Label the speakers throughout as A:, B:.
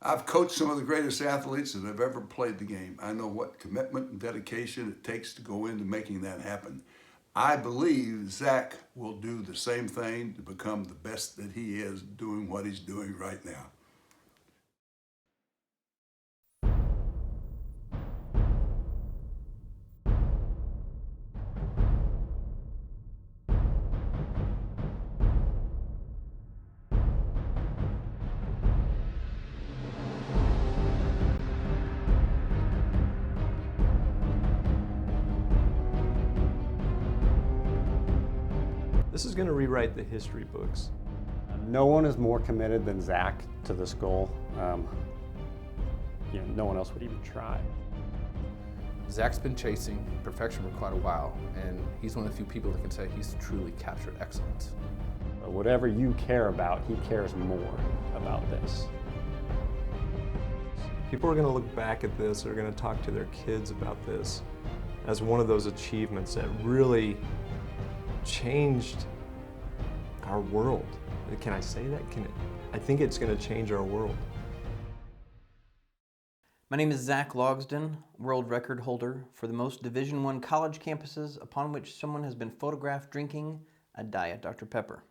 A: I've coached some of the greatest athletes that have ever played the game. I know what commitment and dedication it takes to go into making that happen. I believe Zac will do the same thing to become the best that he is doing what he's doing right now.
B: This is going to rewrite the history books.
C: No one is more committed than Zac to this goal. No one else would even try.
D: Zac's been chasing perfection for quite a while, and he's one of the few people that can say he's truly captured excellence.
C: Whatever you care about, he cares more about this.
B: People are going to look back at this, they're going to talk to their kids about this as one of those achievements that really changed our world. Can I say that? I think it's going to change our world.
E: My name is Zac Logsdon, world record holder for the most Division I college campuses upon which someone has been photographed drinking a Diet Dr. Pepper.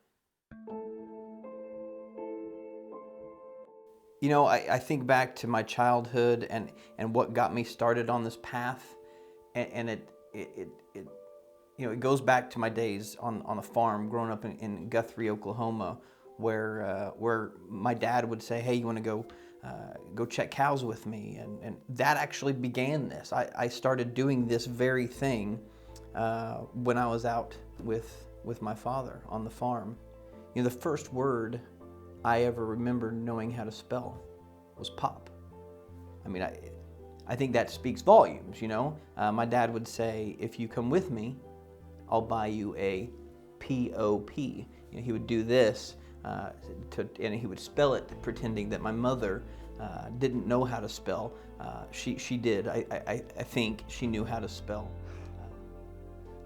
E: You know, I think back to my childhood and what got me started on this path, and it goes back to my days on a farm growing up in Guthrie, Oklahoma, where my dad would say, "Hey, you want to go check cows with me?" And that actually began this. I started doing this very thing when I was out with my father on the farm. You know, the first word I ever remember knowing how to spell was pop. I mean, I think that speaks volumes, you know. My dad would say, "If you come with me, I'll buy you a P-O-P." You know, he would do this, and he would spell it pretending that my mother didn't know how to spell. She did. I think she knew how to spell.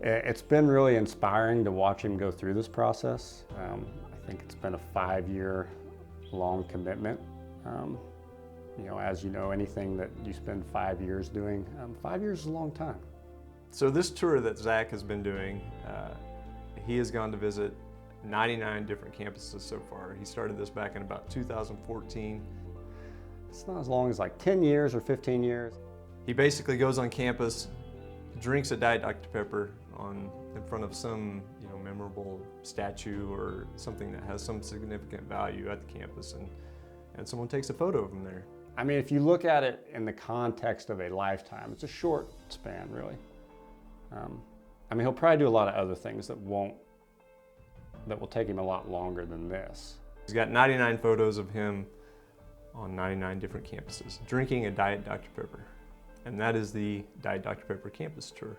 C: It's been really inspiring to watch him go through this process. I think it's been a 5-year long commitment. As you know, anything that you spend 5 years doing, 5 years is a long time.
B: So this tour that Zac has been doing, he has gone to visit 99 different campuses so far. He started this back in about 2014.
C: It's not as long as like 10 years or 15 years.
B: He basically goes on campus, drinks a Diet Dr. Pepper in front of some memorable statue or something that has some significant value at the campus, and someone takes a photo of him there.
C: I mean, if you look at it in the context of a lifetime, it's a short span, really. He'll probably do a lot of other things that will take him a lot longer than this.
B: He's got 99 photos of him on 99 different campuses, drinking a Diet Dr. Pepper. And that is the Diet Dr. Pepper campus tour.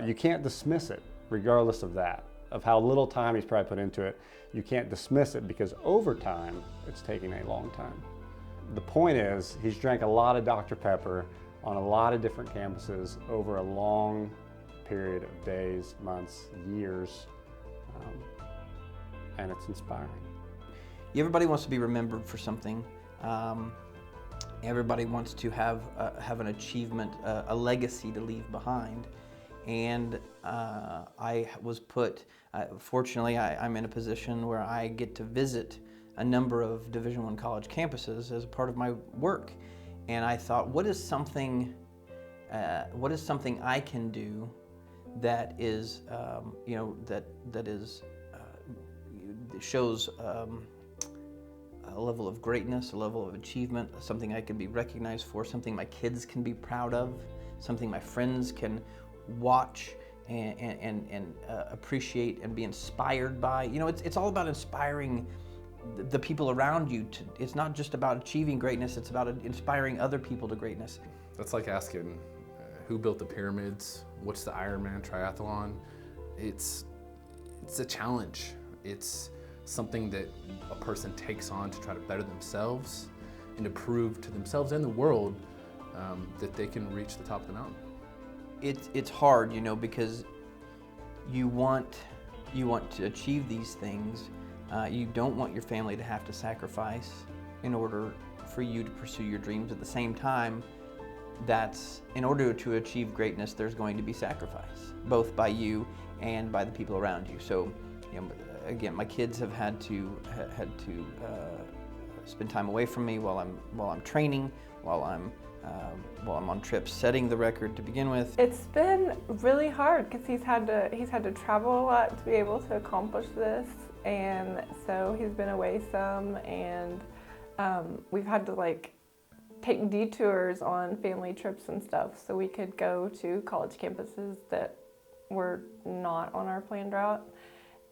C: You can't dismiss it, regardless of that, of how little time he's probably put into it. You can't dismiss it because over time, it's taking a long time. The point is, he's drank a lot of Dr. Pepper on a lot of different campuses over a long period of days, months, years, and it's inspiring.
E: Everybody wants to be remembered for something. Everybody wants to have an achievement, a legacy to leave behind. And I was put, fortunately, I'm in a position where I get to visit a number of Division I college campuses as a part of my work. And I thought, what is something I can do that is, shows a level of greatness, a level of achievement, something I can be recognized for, something my kids can be proud of, something my friends can watch and appreciate and be inspired by. You know, it's all about inspiring the people around you. It's not just about achieving greatness, it's about inspiring other people to greatness.
D: That's like asking who built the pyramids, what's the Ironman triathlon. It's a challenge. It's something that a person takes on to try to better themselves and to prove to themselves and the world that they can reach the top of the mountain.
E: It's hard, because you want to achieve these things. You don't want your family to have to sacrifice in order for you to pursue your dreams. At the same time, that's in order to achieve greatness, there's going to be sacrifice, both by you and by the people around you. So, you know, again, my kids have had to spend time away from me while I'm training, while I'm on trips setting the record to begin with.
F: It's been really hard because he's had to travel a lot to be able to accomplish this, and so he's been away some, and we've had to like take detours on family trips and stuff so we could go to college campuses that were not on our planned route.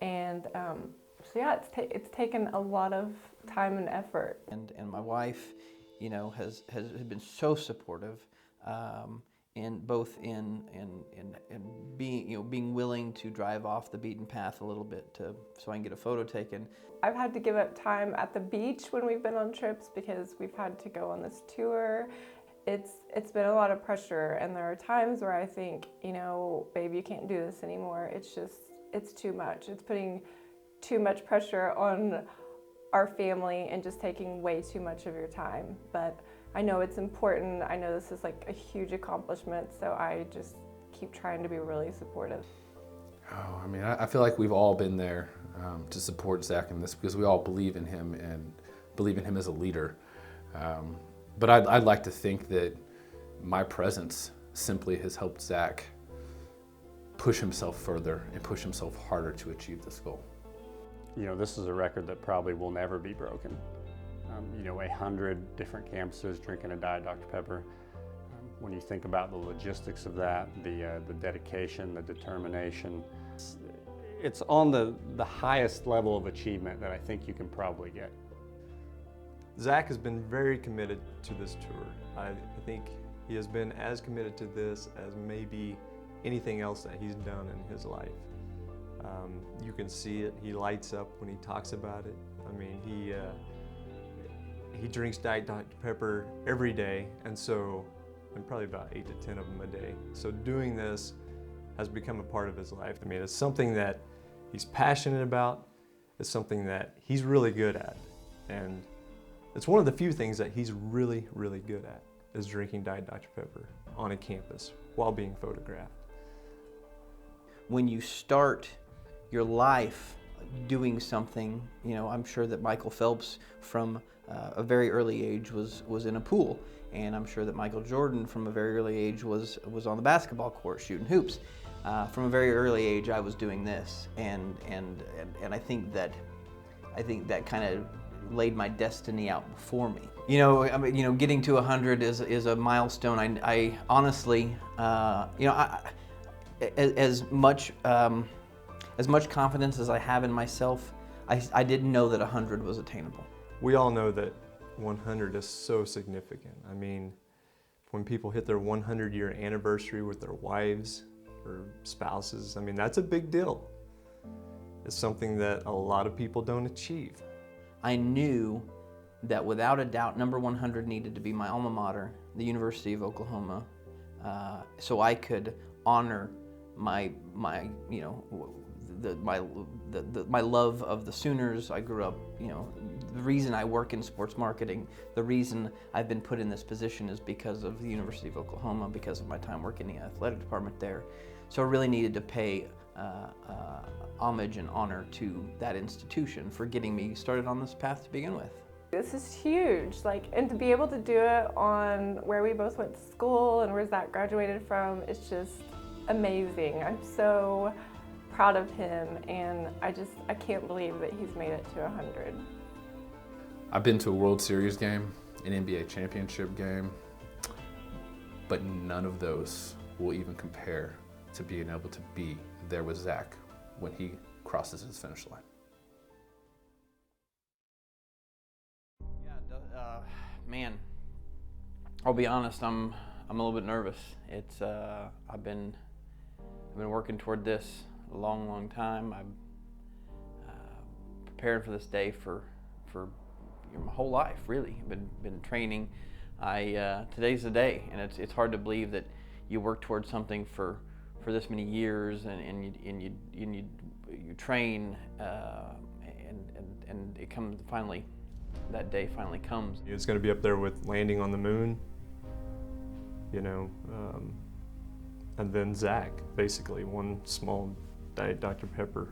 F: And so yeah, it's taken a lot of time and effort.
E: And my wife, you know, has been so supportive, in being, you know, being willing to drive off the beaten path a little bit so I can get a photo taken.
F: I've had to give up time at the beach when we've been on trips because we've had to go on this tour. It's been a lot of pressure, and there are times where I think, you know, babe, you can't do this anymore. It's too much. It's putting too much pressure on our family and just taking way too much of your time. But I know it's important. I know this is like a huge accomplishment, so I just keep trying to be really supportive.
D: Oh, I mean, I feel like we've all been there to support Zac in this because we all believe in him and believe in him as a leader. But I'd like to think that my presence simply has helped Zac push himself further and push himself harder to achieve this goal.
C: You know, this is a record that probably will never be broken. You know, 100 different campuses drinking a Diet Dr. Pepper. When you think about the logistics of that, the dedication, the determination, it's on the highest level of achievement that I think you can probably get.
B: Zac has been very committed to this tour. I think he has been as committed to this as maybe anything else that he's done in his life. You can see it. He lights up when he talks about it. I mean, he drinks Diet Dr. Pepper every day, and probably about 8 to 10 of them a day. So doing this has become a part of his life. I mean, it's something that he's passionate about. It's something that he's really good at, and it's one of the few things that he's really, really good at, is drinking Diet Dr. Pepper on a campus while being photographed.
E: When you start your life doing something, you know, I'm sure that Michael Phelps from a very early age was in a pool, and I'm sure that Michael Jordan from a very early age was on the basketball court shooting hoops. From a very early age, I was doing this, and I think that kind of laid my destiny out before me. You know, I mean, you know, getting to 100 is a milestone. I honestly, you know, as much confidence as I have in myself, I didn't know that 100 was attainable.
B: We all know that 100 is so significant. I mean, when people hit their 100-year anniversary with their wives or spouses, I mean, that's a big deal. It's something that a lot of people don't achieve.
E: I knew that without a doubt, number 100 needed to be my alma mater, the University of Oklahoma, so I could honor my you know, my love of the Sooners. I grew up, you know, the reason I work in sports marketing, the reason I've been put in this position is because of the University of Oklahoma, because of my time working in the athletic department there. So I really needed to pay homage and honor to that institution for getting me started on this path to begin with.
F: This is huge, like, and to be able to do it on where we both went to school and where Zac graduated from, it's just amazing. I'm so proud of him, and I can't believe that he's made it to 100.
D: I've been to a World Series game, an NBA championship game, but none of those will even compare to being able to be there with Zac when he crosses his finish line.
E: Yeah, man, I'll be honest, I'm a little bit nervous. It's I've been working toward this a long time. I'm preparing for this day for you know, my whole life, really. I've been training. Today's the day, and it's hard to believe that you work towards something for this many years, and you train, and it comes finally that day finally comes.
B: It's going to be up there with landing on the moon, you know, and then Zac, basically one small Diet Dr. Pepper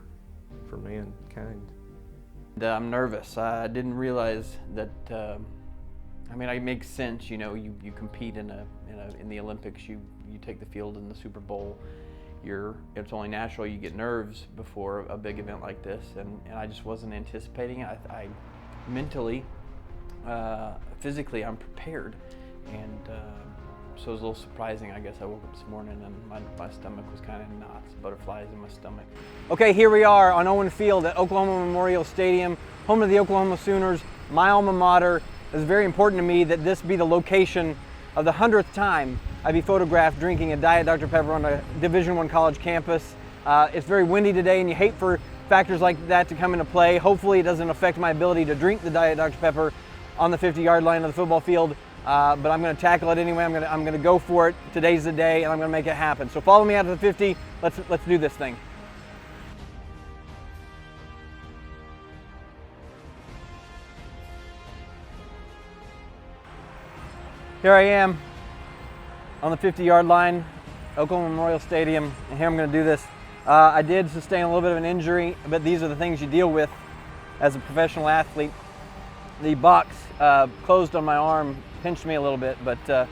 B: for mankind.
E: I'm nervous. I didn't realize that. I mean, it makes sense. You know, you compete in the Olympics. You take the field in the Super Bowl. It's only natural you get nerves before a big event like this, and I just wasn't anticipating it. I mentally, physically, I'm prepared, and so it was a little surprising. I guess I woke up this morning and my stomach was kind of in knots, butterflies in my stomach. Okay, here we are on Owen Field at Oklahoma Memorial Stadium, home of the Oklahoma Sooners, my alma mater. It's very important to me that this be the location of the 100th time I be photographed drinking a Diet Dr. Pepper on a Division I college campus. It's very windy today, and you hate for factors like that to come into play. Hopefully it doesn't affect my ability to drink the Diet Dr. Pepper on the 50-yard line of the football field, but I'm going to tackle it anyway. I'm going to go for it. Today's the day, and I'm going to make it happen. So follow me out to the 50. Let's do this thing. Here I am on the 50-yard line, Oklahoma Memorial Stadium, and here I'm going to do this. I did sustain a little bit of an injury, but these are the things you deal with as a professional athlete. The box closed on my arm, pinched me a little bit, but I'm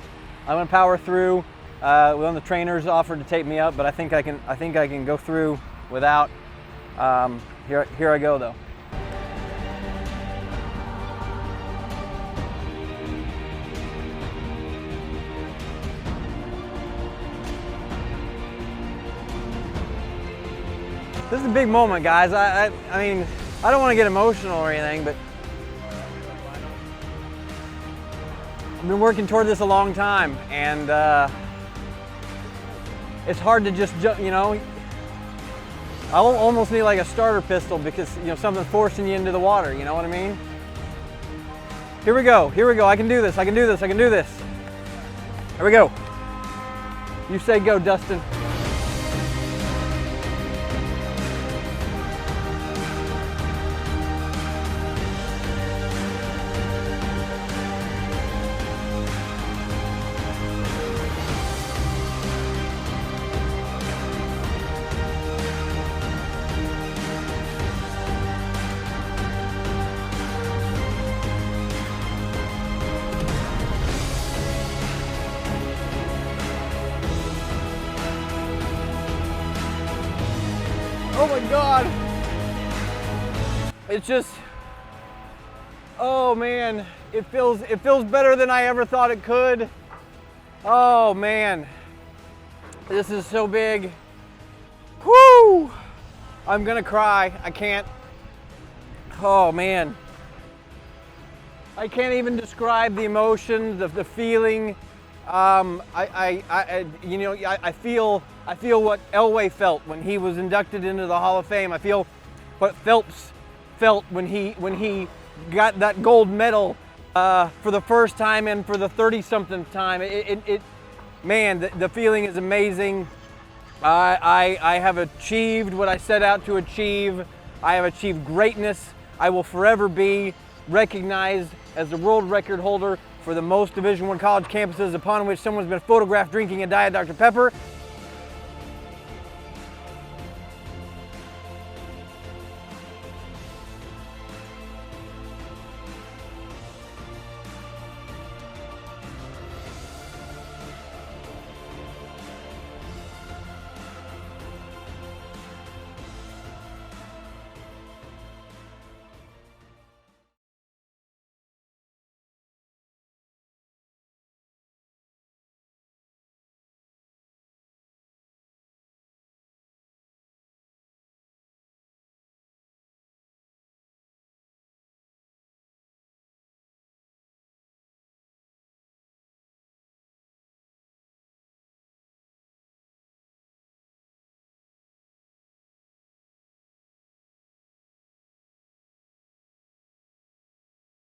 E: going to power through. One of the trainers offered to tape me up, but I think I can go through without. Here I go though. This is a big moment, guys. I mean, I don't want to get emotional or anything, but I've been working toward this a long time, and it's hard to just jump, you know. I almost need like a starter pistol because, you know, something's forcing you into the water, you know what I mean? Here we go, I can do this, I can do this, I can do this. Here we go. You say go, Dustin. Oh my God. It's just, oh man, it feels better than I ever thought it could. Oh man, this is so big. Whoo! I'm gonna cry, I can't. Oh man. I can't even describe the emotion, the feeling. You know, I feel what Elway felt when he was inducted into the Hall of Fame. I feel what Phelps felt when he got that gold medal for the first time and for the 30-something time. Man, the feeling is amazing. I have achieved what I set out to achieve. I have achieved greatness. I will forever be recognized as the world record holder for the most Division I college campuses upon which someone's been photographed drinking a Diet Dr. Pepper.